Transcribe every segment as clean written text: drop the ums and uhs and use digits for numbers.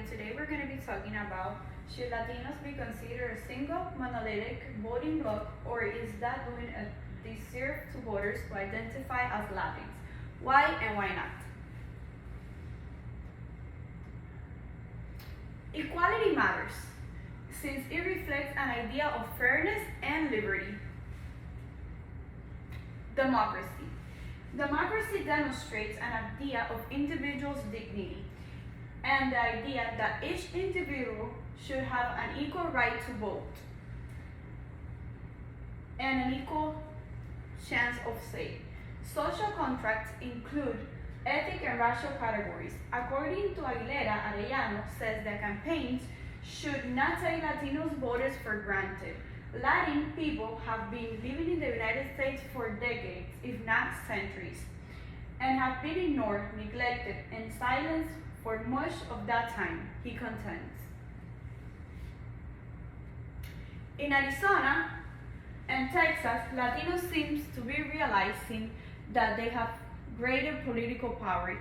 and today we're going to be talking about, should Latinos be considered a single monolithic voting bloc, or is that doing a disservice to voters who identify as Latins? Why and why not? Equality matters, since it reflects an idea of fairness and liberty. Democracy. Democracy demonstrates an idea of individual's dignity and the idea that each individual should have an equal right to vote and an equal chance of say. Social contracts include ethnic and racial categories. According to Aguilera, Arellano says that campaigns should not take Latinos voters for granted. Latin people have been living in the United States for decades, if not centuries, and have been ignored, neglected, and silenced for much of that time, he contends. In Arizona and Texas, Latinos seem to be realizing that they have greater political power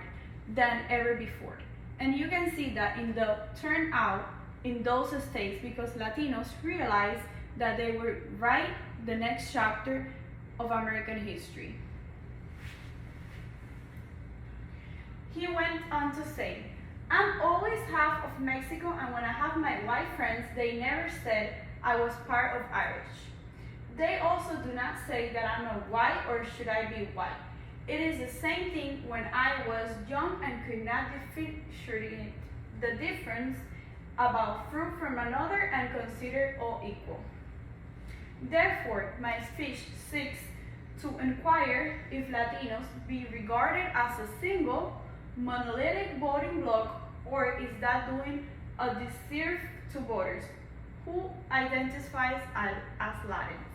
than ever before. And you can see that in the turnout in those states, because Latinos realize that they will write the next chapter of American history. He went on to say, I'm always half of Mexico, and when I have my white friends, they never said I was part of Irish. They also do not say that I'm not white or should I be white. It is the same thing when I was young and could not differentiate the difference about fruit from another and consider all equal. Therefore, my speech seeks to inquire if Latinos be regarded as a single, monolithic voting bloc, or is that doing a disservice to voters who identifies as Latins?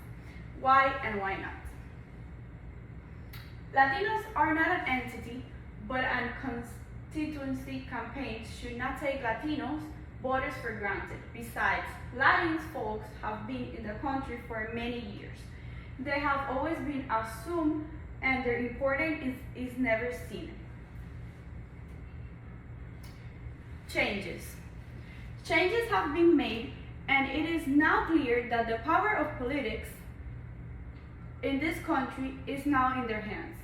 Why and why not? Latinos are not an entity, but a constituency. Campaigns should not take Latinos voters for granted. Besides, Latin folks have been in the country for many years. They have always been assumed and their importance is never seen. Changes. Changes have been made, and it is now clear that the power of politics in this country is now in their hands.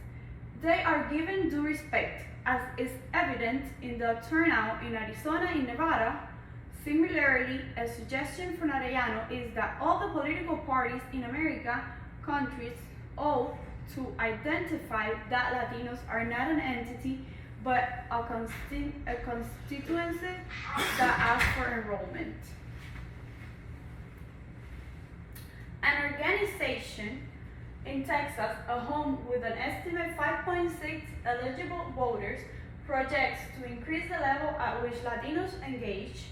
They are given due respect, as is evident in the turnout in Arizona and Nevada. Similarly, a suggestion from Arellano is that all the political parties in American countries ought to identify that Latinos are not an entity, but a constituency that asks for enrollment. An organization in Texas, a home with an estimated 5.6 eligible voters, projects to increase the level at which Latinos engage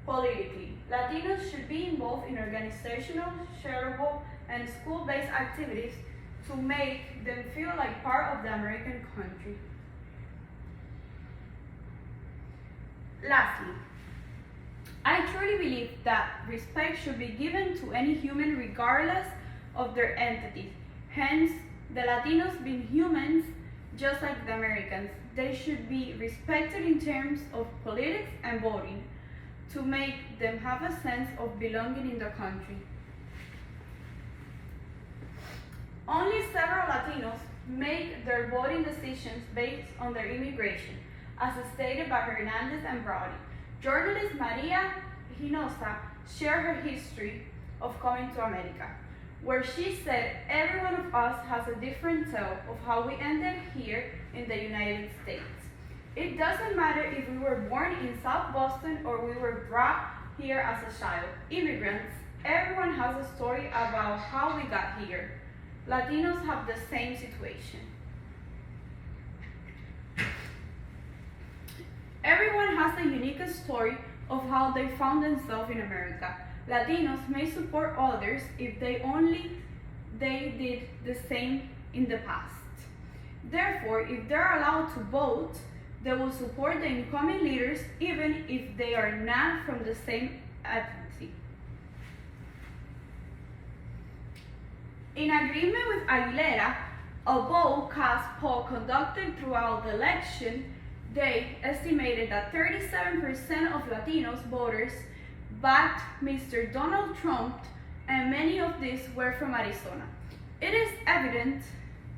politically. Latinos should be involved in organizational, charitable, and school-based activities to make them feel like part of the American country. Lastly, I truly believe that respect should be given to any human regardless of their entity. Hence, the Latinos being humans just like the Americans, they should be respected in terms of politics and voting to make them have a sense of belonging in the country. Only several Latinos make their voting decisions based on their immigration, as stated by Hernandez and Brody. Journalist Maria Hinosa shared her history of coming to America, where she said every one of us has a different tale of how we ended here in the United States. It doesn't matter if we were born in South Boston or we were brought here as a child. Immigrants, everyone has a story about how we got here. Latinos have the same situation. Everyone has a unique story of how they found themselves in America. Latinos may support others if they did the same in the past. Therefore, if they're allowed to vote, they will support the incoming leaders even if they are not from the same ethnicity. In agreement with Aguilera, a vote cast poll conducted throughout the election They estimated that 37% of Latinos voters backed Mr. Donald Trump, and many of these were from Arizona. It is evident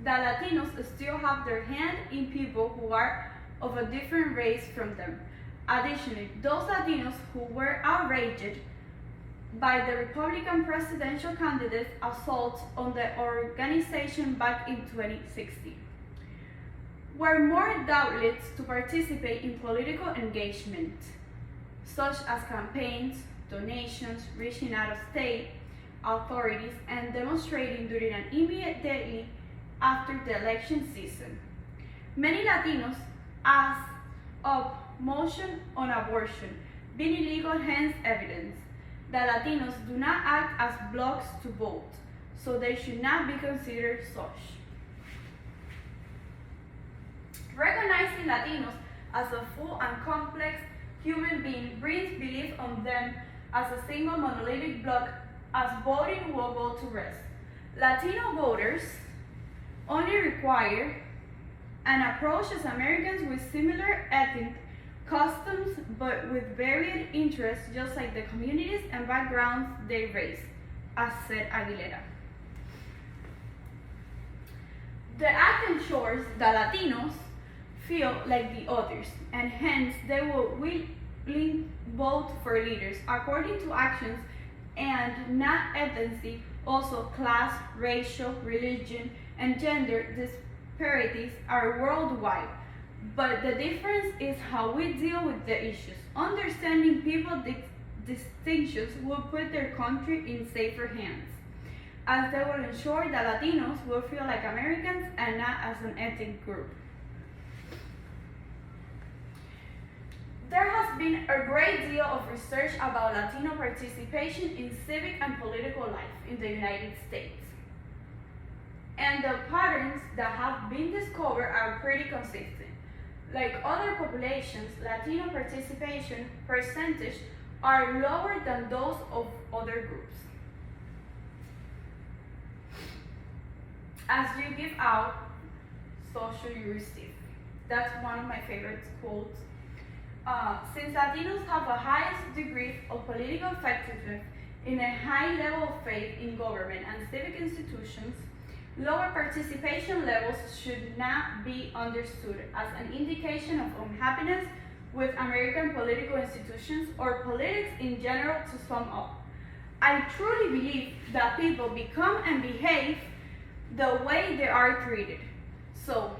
that Latinos still have their hand in people who are of a different race from them. Additionally, those Latinos who were outraged by the Republican presidential candidate's assault on the organization back in 2016 were more doubtless to participate in political engagement, such as campaigns, donations, reaching out of state authorities, and demonstrating during and immediately after the election season. Many Latinos asked of motion on abortion being illegal, hence evidence that Latinos do not act as blocks to vote, so they should not be considered such. Recognizing Latinos as a full and complex human being brings belief on them as a single monolithic block, as voting will go to rest. Latino voters only require an approach as Americans with similar ethnic customs but with varied interests, just like the communities and backgrounds they raise, as said Aguilera. The act ensures that Latinos feel like the others, and hence they will willingly vote for leaders according to actions and not ethnicity. Also, class, racial, religion, and gender disparities are worldwide, but the difference is how we deal with the issues. Understanding people's distinctions will put their country in safer hands, as they will ensure that Latinos will feel like Americans and not as an ethnic group. There has been a great deal of research about Latino participation in civic and political life in the United States. And the patterns that have been discovered are pretty consistent. Like other populations, Latino participation percentage are lower than those of other groups. As you give out, so should you receive. That's one of my favorite quotes. Since Latinos have a highest degree of political effectiveness in a high level of faith in government and civic institutions, lower participation levels should not be understood as an indication of unhappiness with American political institutions or politics in general. To sum up, I truly believe that people become and behave the way they are treated. So,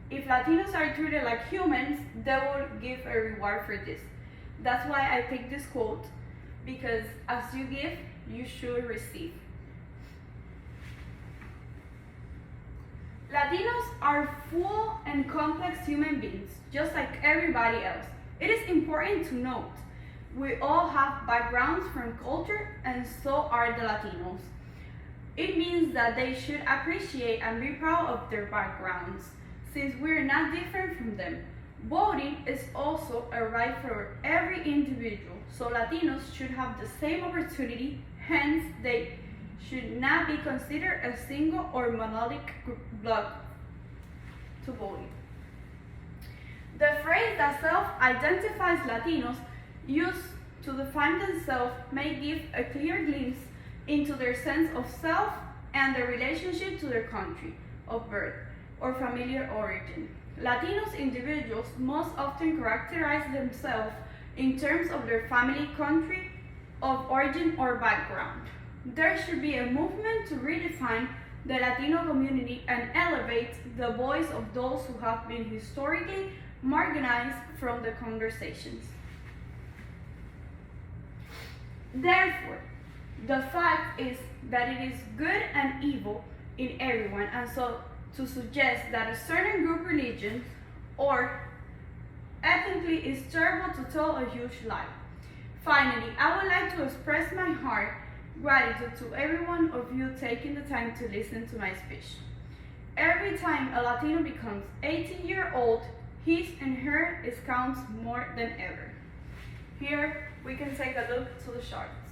if Latinos are treated like humans, they will give a reward for this. That's why I take this quote, because as you give, you should receive. Latinos are full and complex human beings, just like everybody else. It is important to note, we all have backgrounds from culture, and so are the Latinos. It means that they should appreciate and be proud of their backgrounds, since we're not different from them. Voting is also a right for every individual, so Latinos should have the same opportunity, hence they should not be considered a single or monolithic block to voting. The phrase that self-identifies Latinos use to define themselves may give a clear glimpse into their sense of self and their relationship to their country of birth or familiar origin. Latinos individuals most often characterize themselves in terms of their family, country of origin, or background. There should be a movement to redefine the Latino community and elevate the voice of those who have been historically marginalized from the conversations. Therefore, the fact is that it is good and evil in everyone, and so to suggest that a certain group, religion, or ethnically is terrible to tell a huge lie. Finally, I would like to express my heart gratitude to every one of you taking the time to listen to my speech. Every time a Latino becomes 18 years old, his and her counts more than ever. Here we can take a look to the charts.